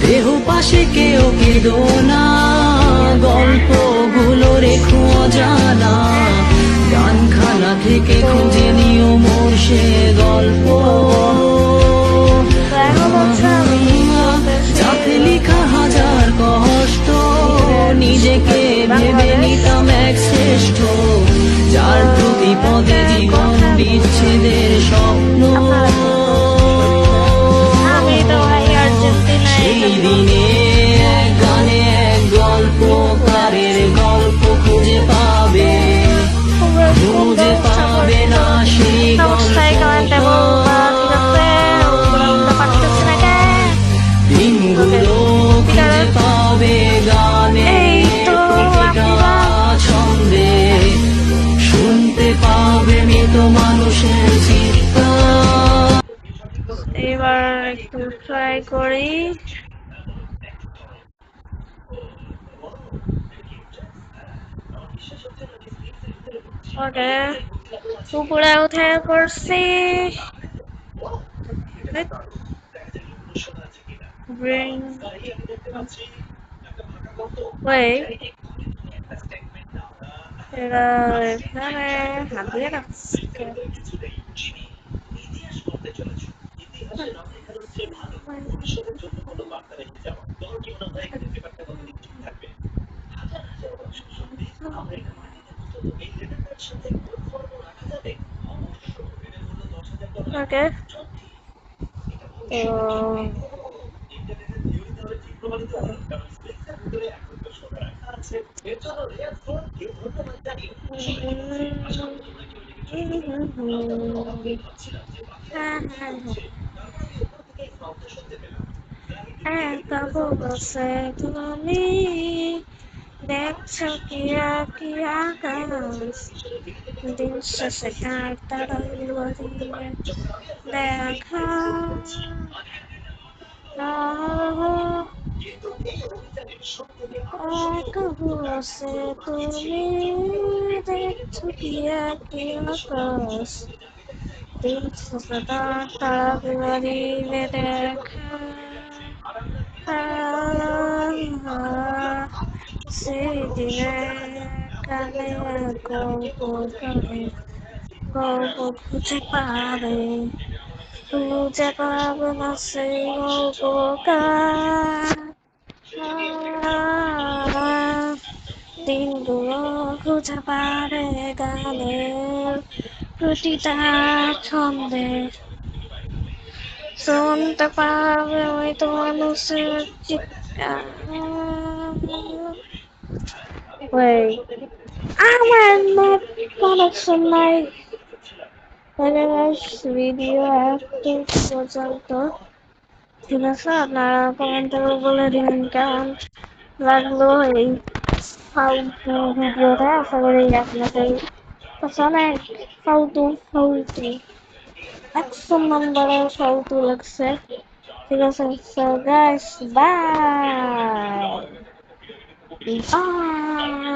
দেহ পাশে কেউ কেঁদো না, গল্পগুলো রেখো অজানা, গানখানা থেকে খুঁজে নিও মোর সে গল্প। যাতে লিখা হাজার কষ্ট, নিজেকে ভেবে নিতাম এক শ্রেষ্ঠ, যার প্রতি পদে জীবন বিচ্ছেদের স্বপ্ন। সেই দিনে এক গানে এক গল্পকারের গল্প খুঁজে পাবে, খুঁজে পাবে না সেই দিনগুলো খুঁজে পাবে গানে প্রতিটা ছন্দে, শুনতে পাবে মৃত মানুষের চিৎকার। এবার একটু ট্রাই করি। ওকে, উপরে উঠে পড়ছি। Bring wait, এরা এখানে হাত দিয়ে রাখছে। ওকে, বলছে তুমি দেখছো কি কি আকাশ, দিন শেষে তারা দেখা বলছে তুমি দেখছো কি কি আকাশ, দিন শেষে তারা দিবে দেখা সেদিনে কানে গল্প করে, গল্প খুঁজে পাবে, খুঁজে পাবে না সেই গল্পকার। দিনগুলো খুঁজে পাবে গানের প্রতিটা ছন্দে, শুনতে পাবে ওই তো মানুষের চিৎকার। Wait, আমার নেট কানেকশন নাই। ভিডিও একটু পর্যন্ত, ঠিক আছে? আপনারা কমেন্টে বলে দিন কেমন লাগলো এই ফালতু ভিডিওটা। আশা করি আপনাদের অনেক ফালতু ফালতু 100 নম্বরের ফালতু লাগছে। ঠিক আছে, সো গাইস, বাই বাই।